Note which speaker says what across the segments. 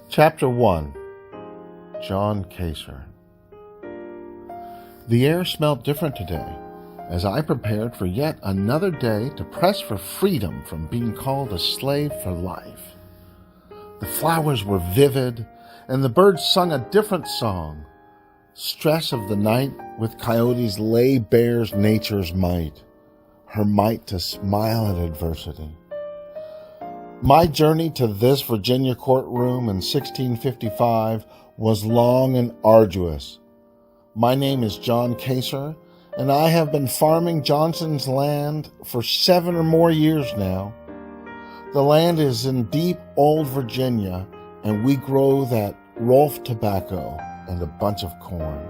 Speaker 1: Chapter 1. John Casor. The air smelled different today, as I prepared for yet another day to press for freedom from being called a slave for life. The flowers were vivid, and the birds sung a different song. Stress of the night with coyotes lay bares nature's might, her might to smile at adversity. My journey to this Virginia courtroom in 1655 was long and arduous. My name is John Casor, and I have been farming Johnson's land for 7 or more years now. The land is in deep old Virginia, and we grow that Rolfe tobacco and a bunch of corn.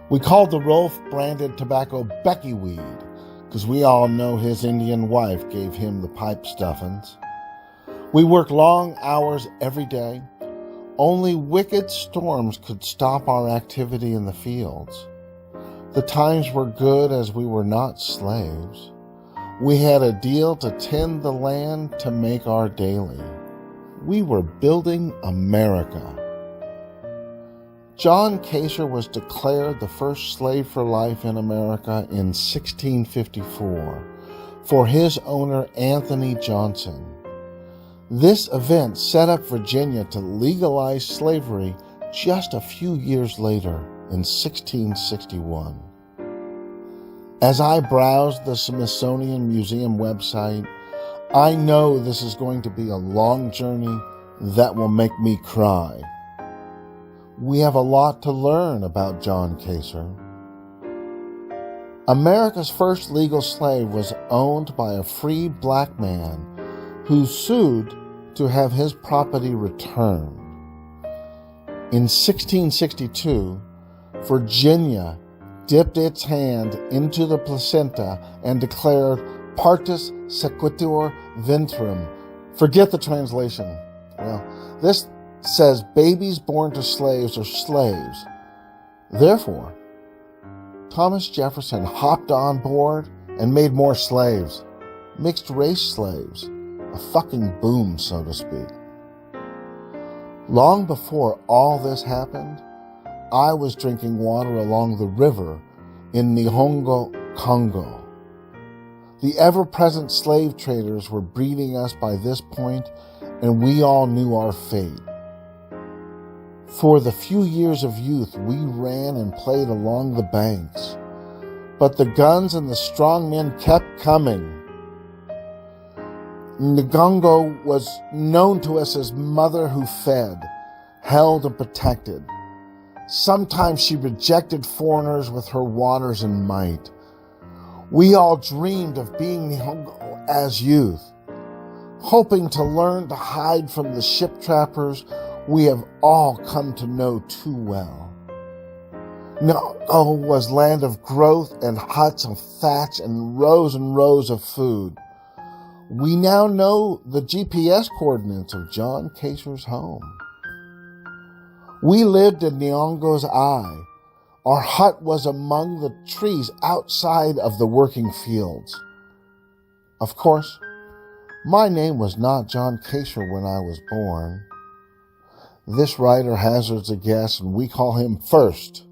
Speaker 1: We called the Rolfe branded tobacco Beckyweed, because we all know his Indian wife gave him the pipe stuffings. We worked long hours every day. Only wicked storms could stop our activity in the fields. The times were good as we were not slaves. We had a deal to tend the land to make our daily. We were building America. John Casor was declared the first slave for life in America in 1654 for his owner Anthony Johnson. This event set up Virginia to legalize slavery just a few years later in 1661. As I browsed the Smithsonian Museum website, I know this is going to be a long journey that will make me cry. We have a lot to learn about John Casor. America's first legal slave was owned by a free black man who sued to have his property returned. In 1662, Virginia dipped its hand into the placenta and declared partus sequitur ventrum. Forget the translation. Well, this says babies born to slaves are slaves. Therefore, Thomas Jefferson hopped on board and made more slaves. Mixed race slaves. A fucking boom, so to speak. Long before all this happened, I was drinking water along the river in Ndongo, Congo. The ever-present slave traders were breeding us by this point, and we all knew our fate. For the few years of youth, we ran and played along the banks. But the guns and the strong men kept coming. Ndongo was known to us as Mother Who Fed, held and protected. Sometimes she rejected foreigners with her waters and might. We all dreamed of being Ndongo as youth, hoping to learn to hide from the ship trappers we have all come to know too well. Ndongo was land of growth and huts of thatch and rows of food. We now know the GPS coordinates of John Casor's home. We lived in Ndongo's eye. Our hut was among the trees outside of the working fields. Of course, my name was not John Casor when I was born. This writer hazards a guess, and we call him First.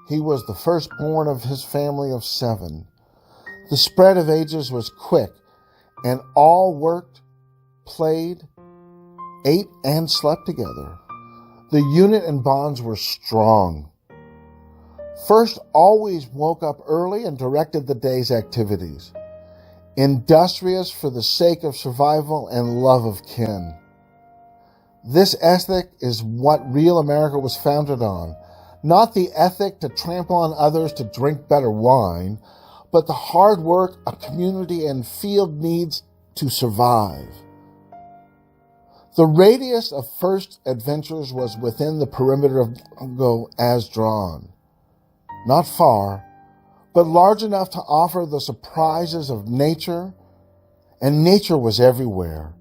Speaker 1: He was the firstborn of his family of 7. The spread of ages was quick, and all worked, played, ate, and slept together. The unit and bonds were strong. First always woke up early and directed the day's activities. Industrious for the sake of survival and love of kin. This ethic is what real America was founded on. Not the ethic to trample on others to drink better wine, but the hard work a community and field needs to survive. The radius of First adventures was within the perimeter of Ndongo as drawn. Not far, but large enough to offer the surprises of nature, and nature was everywhere.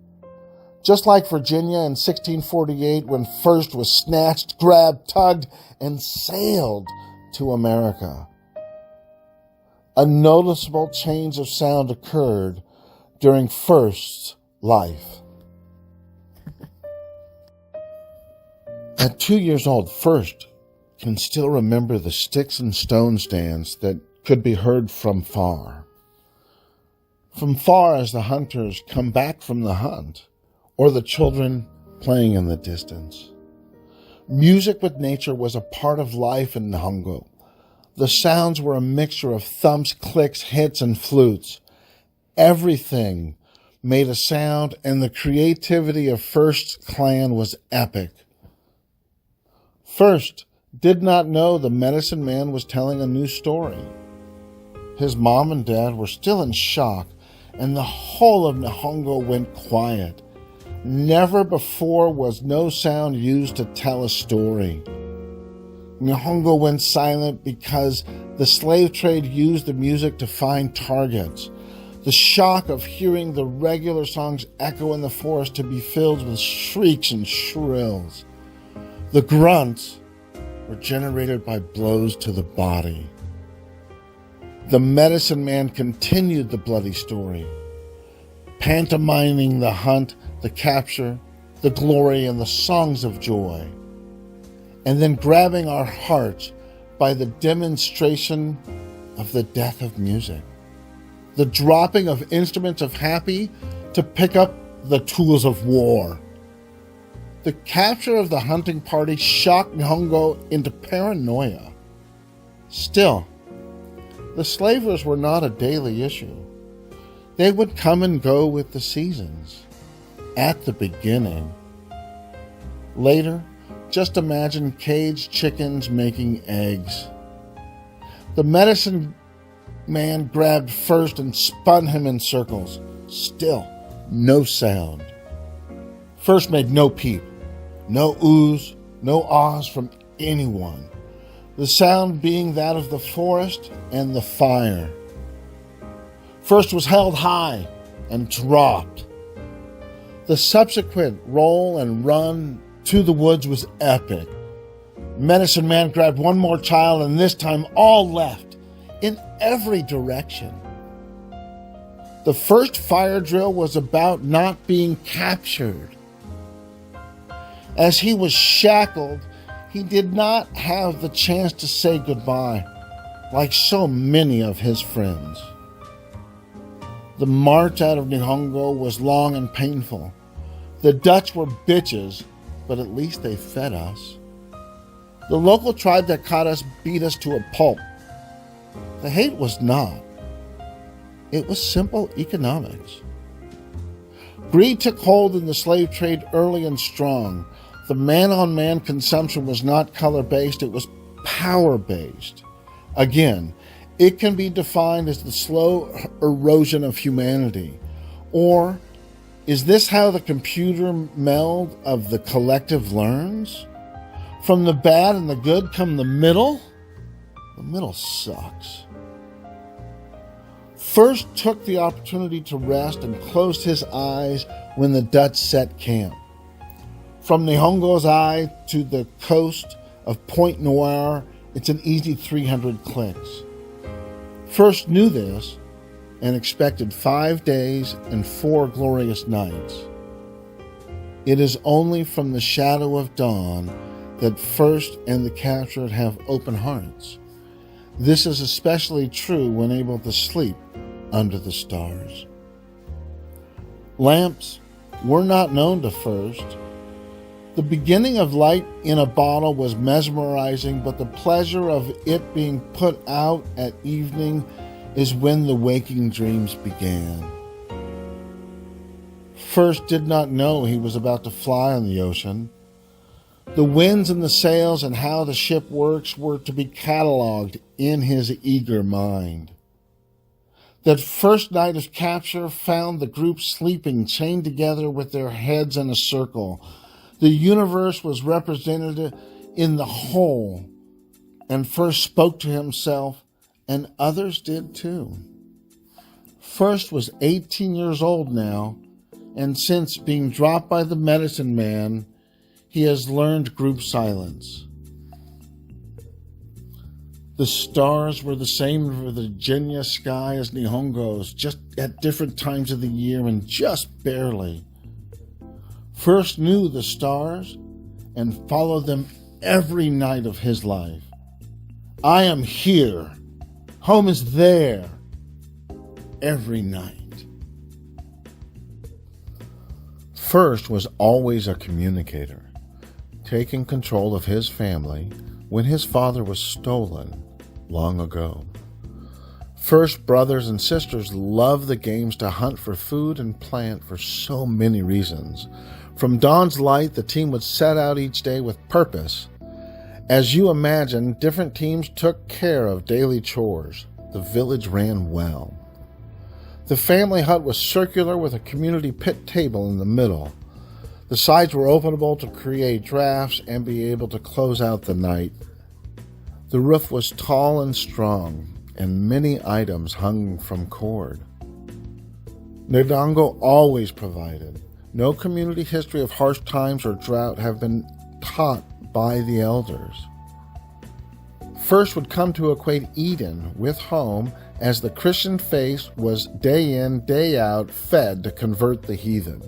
Speaker 1: Just like Virginia in 1648 when First was snatched, grabbed, tugged, and sailed to America. A noticeable change of sound occurred during First's life. At 2 years old, First can still remember the sticks and stones dance that could be heard from far. From far as the hunters come back from the hunt, or the children playing in the distance. Music with nature was a part of life in Ndongo. The sounds were a mixture of thumps, clicks, hits, and flutes. Everything made a sound, and the creativity of First's clan was epic. First did not know the medicine man was telling a new story. His mom and dad were still in shock, and the whole of Ndongo went quiet. Never before was no sound used to tell a story. Ndongo went silent because the slave trade used the music to find targets. The shock of hearing the regular songs echo in the forest to be filled with shrieks and shrills. The grunts were generated by blows to the body. The medicine man continued the bloody story, pantomiming the hunt, the capture, the glory, and the songs of joy, and then grabbing our hearts by the demonstration of the death of music, the dropping of instruments of happy to pick up the tools of war. The capture of the hunting party shocked Ndongo into paranoia. Still, the slavers were not a daily issue. They would come and go with the seasons. At the beginning. Later, just imagine caged chickens making eggs. The medicine man grabbed First and spun him in circles. Still, no sound. First made no peep, no oohs, no ahs from anyone. The sound being that of the forest and the fire. First was held high and dropped. The subsequent roll and run to the woods was epic. Medicine Man grabbed one more child, and this time all left, in every direction. The first fire drill was about not being captured. As he was shackled, he did not have the chance to say goodbye, like so many of his friends. The march out of Ndongo was long and painful. The Dutch were bitches, but at least they fed us. The local tribe that caught us beat us to a pulp. The hate was not. It was simple economics. Greed took hold in the slave trade early and strong. The man-on-man consumption was not color-based, it was power-based. Again, it can be defined as the slow erosion of humanity. Or, is this how the computer meld of the collective learns? From the bad and the good come the middle? The middle sucks. First took the opportunity to rest and closed his eyes when the Dutch set camp. From Ndongo's eye to the coast of Point Noir, it's an easy 300 clicks. First knew this and expected 5 days and 4 glorious nights. It is only from the shadow of dawn that First and the captured have open hearts. This is especially true when able to sleep under the stars. Lamps were not known to First. The beginning of light in a bottle was mesmerizing, but the pleasure of it being put out at evening is when the waking dreams began. First did not know he was about to fly on the ocean. The winds and the sails and how the ship works were to be cataloged in his eager mind. That first night of capture found the group sleeping, chained together with their heads in a circle. The universe was represented in the whole, and First spoke to himself, and others did too. First was 18 years old now, and since being dropped by the medicine man, he has learned group silence. The stars were the same for the Virginia sky as Ndongo's, just at different times of the year and just barely. First knew the stars and followed them every night of his life. I am here. Home is there. Every night. First was always a communicator, taking control of his family when his father was stolen long ago. First brothers and sisters loved the games to hunt for food and plant for so many reasons. From dawn's light, the team would set out each day with purpose. As you imagine, different teams took care of daily chores. The village ran well. The family hut was circular with a community pit table in the middle. The sides were openable to create drafts and be able to close out the night. The roof was tall and strong, and many items hung from cord. Ndongo always provided. No community history of harsh times or drought have been taught by the elders. First would come to equate Eden with home, as the Christian faith was day in, day out fed to convert the heathen.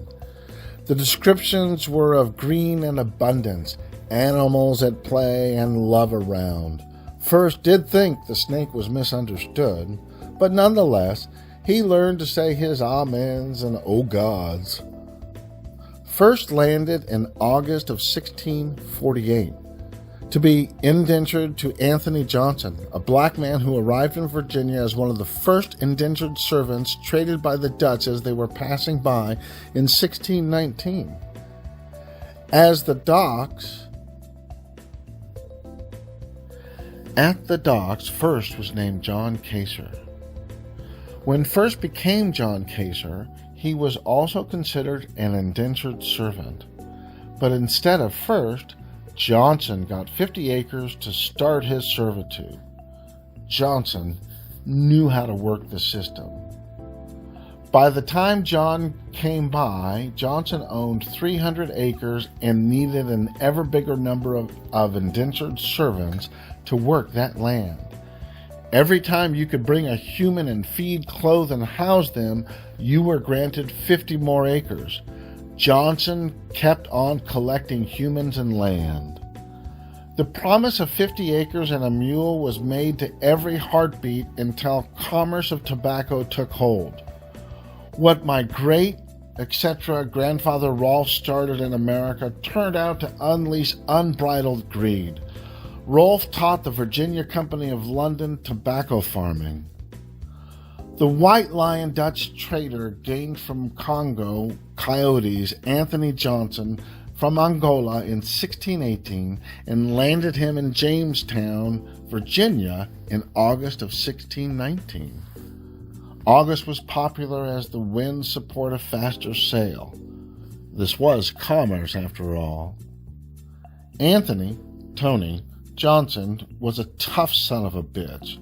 Speaker 1: The descriptions were of green and abundance, animals at play and love around. First did think the snake was misunderstood, but nonetheless, he learned to say his amens and oh gods. First landed in August of 1648. To be indentured to Anthony Johnson, a black man who arrived in Virginia as one of the first indentured servants traded by the Dutch as they were passing by in 1619. At the docks, First was named John Casor. When First became John Casor, he was also considered an indentured servant. But instead of First, Johnson got 50 acres to start his servitude. Johnson knew how to work the system. By the time John came by, Johnson owned 300 acres and needed an ever bigger number of indentured servants to work that land. Every time you could bring a human and feed, clothe, and house them, you were granted 50 more acres. Johnson kept on collecting humans and land. The promise of 50 acres and a mule was made to every heartbeat until commerce of tobacco took hold. What my great, etc. grandfather Rolfe started in America turned out to unleash unbridled greed. Rolfe taught the Virginia Company of London tobacco farming. The White Lion Dutch trader gained from Congo coyotes Anthony Johnson from Angola in 1618 and landed him in Jamestown, Virginia in August of 1619. August was popular as the winds support a faster sail. This was commerce after all. Tony Johnson was a tough son of a bitch.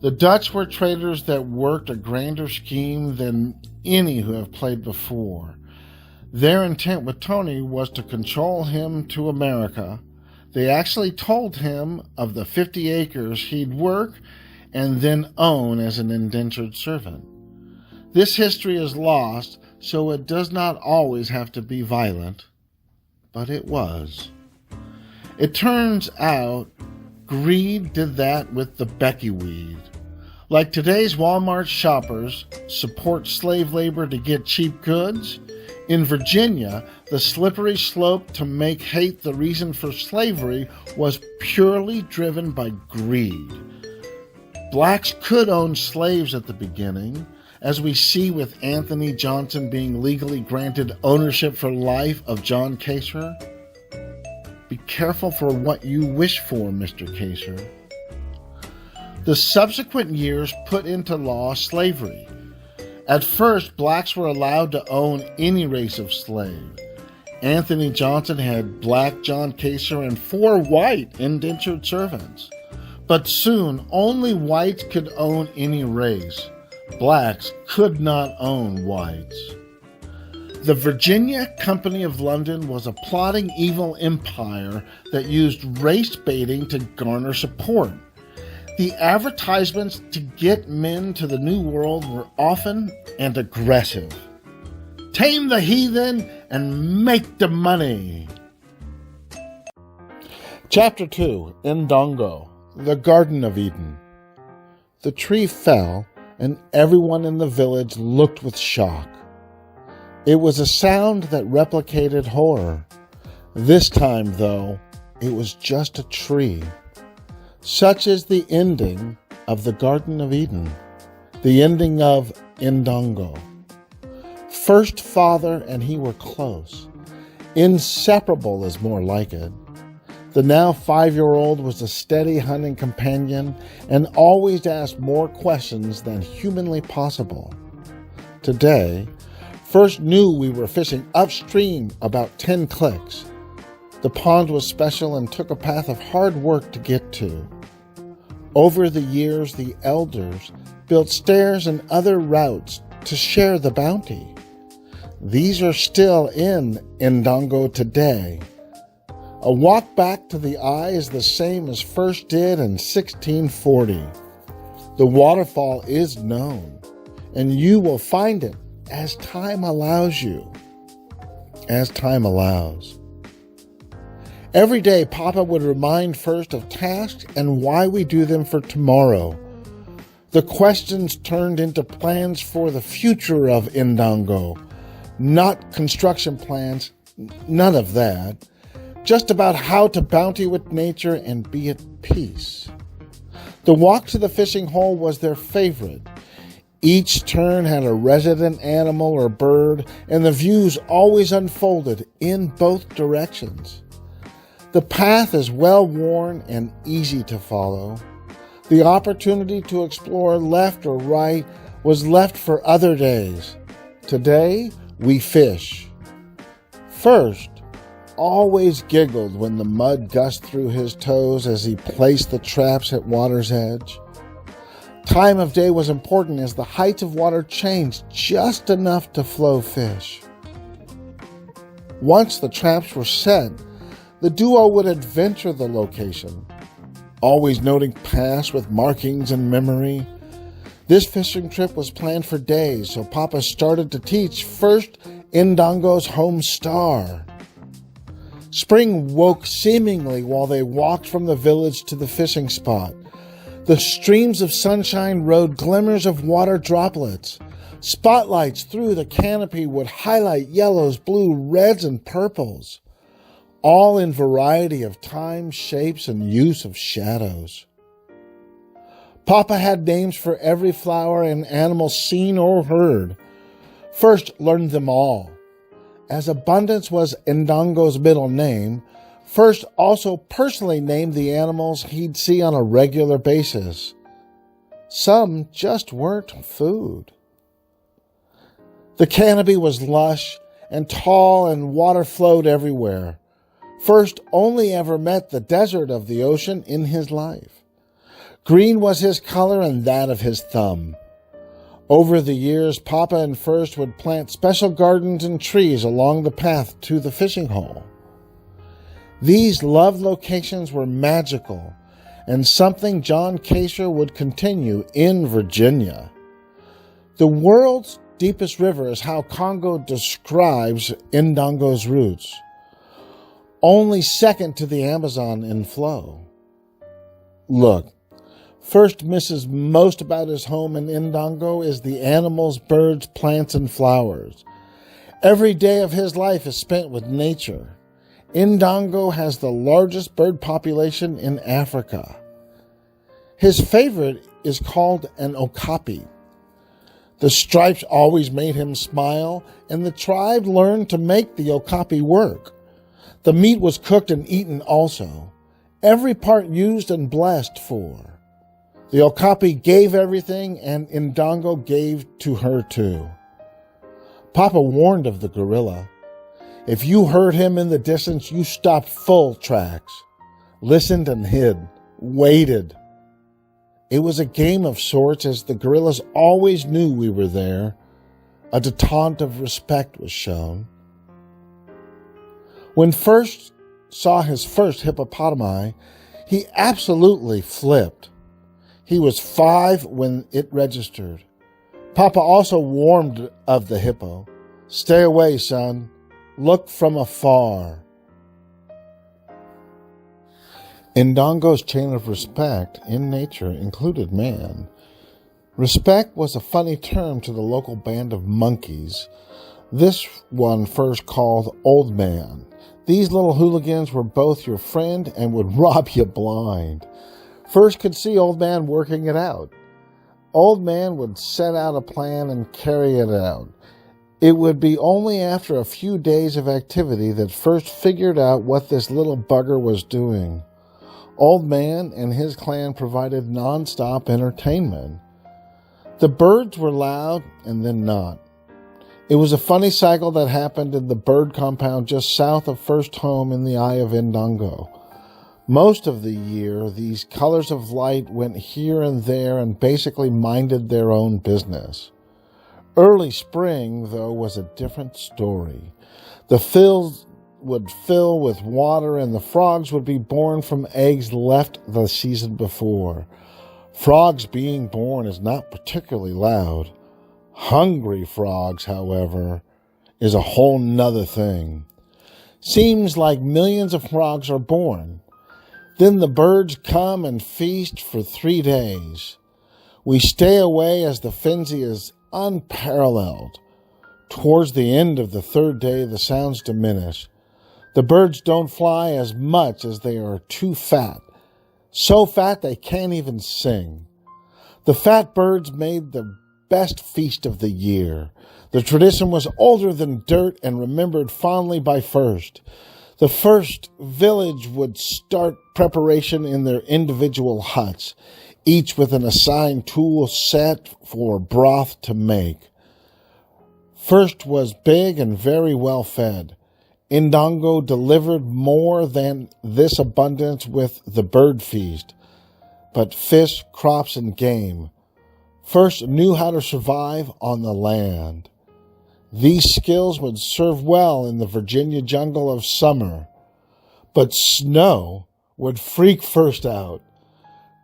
Speaker 1: The Dutch were traders that worked a grander scheme than any who have played before. Their intent with Tony was to control him to America. They actually told him of the 50 acres he'd work and then own as an indentured servant. This history is lost, so it does not always have to be violent, but it was. It turns out greed did that with the Becky weed. Like today's Walmart shoppers support slave labor to get cheap goods, in Virginia, the slippery slope to make hate the reason for slavery was purely driven by greed. Blacks could own slaves at the beginning, as we see with Anthony Johnson being legally granted ownership for life of John Casor. Be careful for what you wish for, Mr. Casor. The subsequent years put into law slavery. At first, blacks were allowed to own any race of slave. Anthony Johnson had black John Casor and 4 white indentured servants. But soon, only whites could own any race. Blacks could not own whites. The Virginia Company of London was a plotting evil empire that used race baiting to garner support. The advertisements to get men to the New World were often and aggressive. Tame the heathen and make the money. Chapter 2, Ndongo, the Garden of Eden. The tree fell, and everyone in the village looked with shock. It was a sound that replicated horror. This time, though, it was just a tree. Such is the ending of the Garden of Eden, the ending of Ndongo. First father and he were close. Inseparable is more like it. The now 5-year-old was a steady hunting companion and always asked more questions than humanly possible. Today, First knew we were fishing upstream about 10 clicks. The pond was special and took a path of hard work to get to. Over the years, the elders built stairs and other routes to share the bounty. These are still in Ndongo today. A walk back to the eye is the same as First did in 1640. The waterfall is known, and you will find it as time allows you. As time allows. Every day, Papa would remind First of tasks and why we do them for tomorrow. The questions turned into plans for the future of Ndongo. Not construction plans, none of that. Just about how to bounty with nature and be at peace. The walk to the fishing hole was their favorite. Each turn had a resident animal or bird, and the views always unfolded in both directions. The path is well worn and easy to follow. The opportunity to explore left or right was left for other days. Today, we fish. First always giggled when the mud gushed through his toes as he placed the traps at water's edge. Time of day was important as the height of water changed just enough to flow fish. Once the traps were set, the duo would adventure the location, always noting paths with markings and memory. This fishing trip was planned for days, so Papa started to teach First Ndongo's home star. Spring woke seemingly while they walked from the village to the fishing spot. The streams of sunshine rode glimmers of water droplets. Spotlights through the canopy would highlight yellows, blue, reds, and purples, all in variety of time, shapes, and use of shadows. Papa had names for every flower and animal seen or heard. First learned them all. As Abundance was Ndongo's middle name, First also personally named the animals he'd see on a regular basis. Some just weren't food. The canopy was lush and tall and water flowed everywhere. First only ever met the desert of the ocean in his life. Green was his color and that of his thumb. Over the years, Papa and First would plant special gardens and trees along the path to the fishing hole. These loved locations were magical, and something John Casor would continue in Virginia. The world's deepest river is how Congo describes Ndongo's roots, only second to the Amazon in flow. Look, First misses most about his home in Ndongo is the animals, birds, plants, and flowers. Every day of his life is spent with nature. Ndongo has the largest bird population in Africa. His favorite is called an okapi. The stripes always made him smile, and the tribe learned to make the okapi work. The meat was cooked and eaten also, every part used and blessed for. The okapi gave everything, and Ndongo gave to her too. Papa warned of the gorilla. If you heard him in the distance, you stopped full tracks, listened and hid, waited. It was a game of sorts, as the gorillas always knew we were there. A detente of respect was shown. When First saw his first hippopotami, he absolutely flipped. He was 5 when it registered. Papa also warned of the hippo. Stay away, son. Look from afar. Ndongo's chain of respect in nature included man. Respect was a funny term to the local band of monkeys. This one first called Old Man. These little hooligans were both your friend and would rob you blind. First could see Old Man working it out. Old Man would set out a plan and carry it out. It would be only after a few days of activity that first figured out what this little bugger was doing. Old Man and his clan provided non-stop entertainment. The birds were loud and then not. It was a funny cycle that happened in the bird compound just south of First Home in the Eye of Ndongo. Most of the year, these colors of light went here and there and basically minded their own business. Early spring, though, was a different story. The fields would fill with water and the frogs would be born from eggs left the season before. Frogs being born is not particularly loud. Hungry frogs, however, is a whole nother thing. Seems like millions of frogs are born. Then the birds come and feast for 3 days. We stay away as the frenzy is unparalleled. Towards the end of the 3rd day, the sounds diminish. The birds don't fly as much as they are too fat. So fat they can't even sing. The fat birds made the best feast of the year. The tradition was older than dirt and remembered fondly by First. The first village would start preparation in their individual huts, each with an assigned tool set for broth to make. First was big and very well fed. Ndongo delivered more than this abundance with the bird feast, but fish, crops, and game. First knew how to survive on the land. These skills would serve well in the Virginia jungle of summer, but snow would freak First out.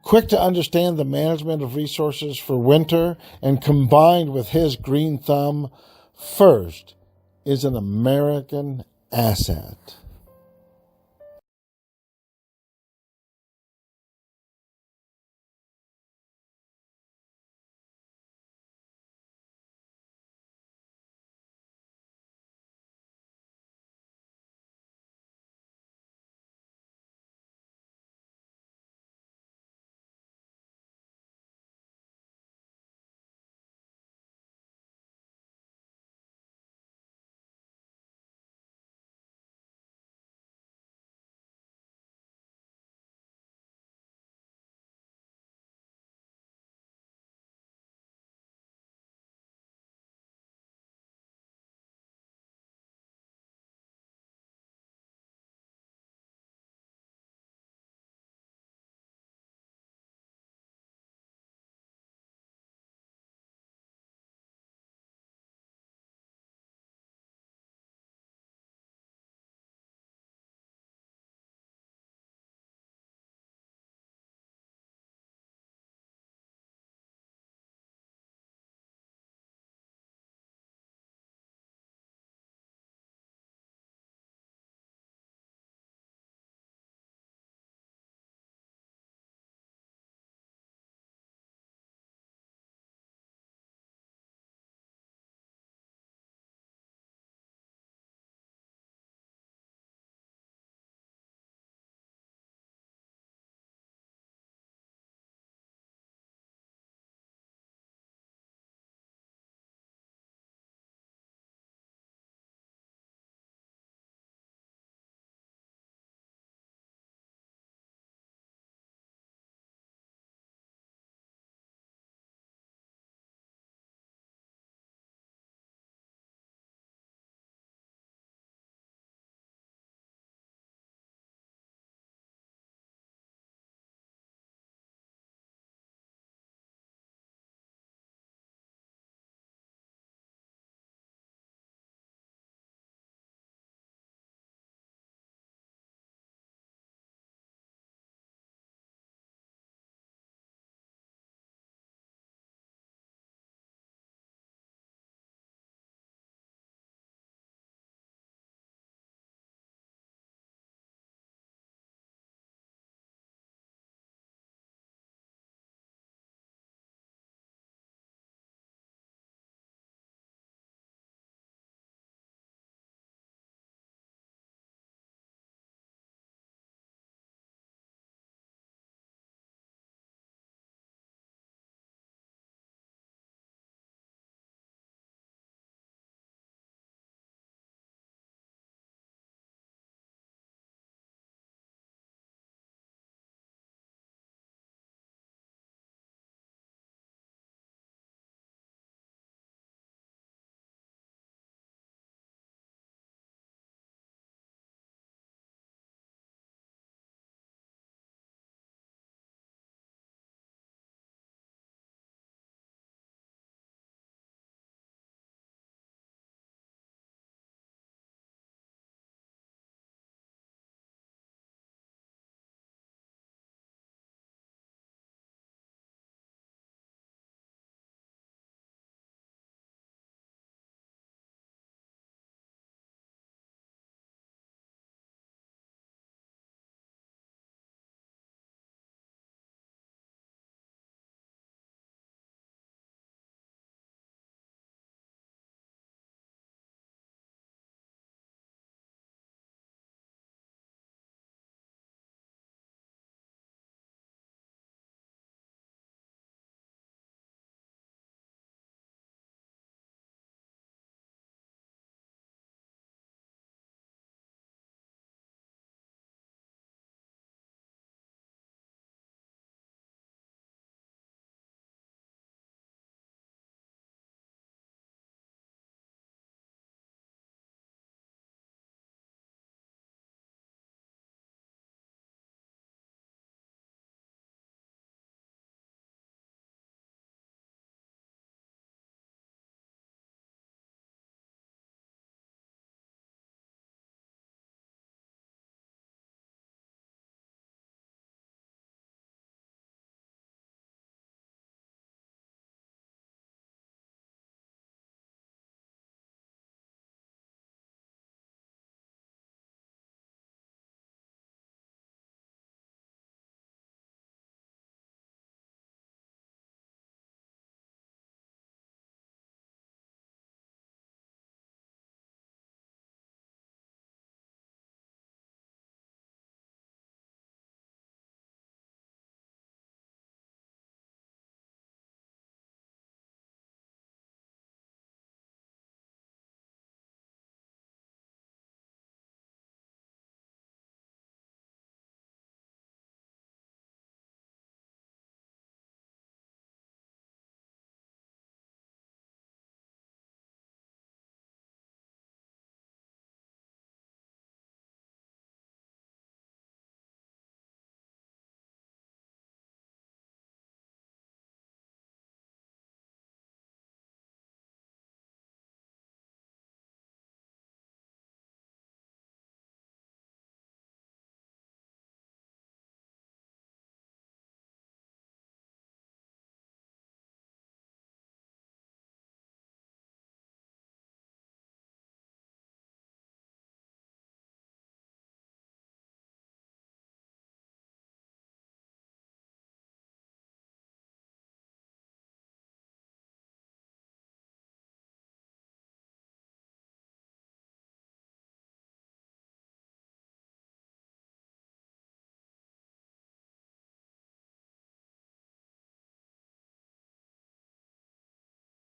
Speaker 1: Quick to understand the management of resources for winter and combined with his green thumb, First is an American asset.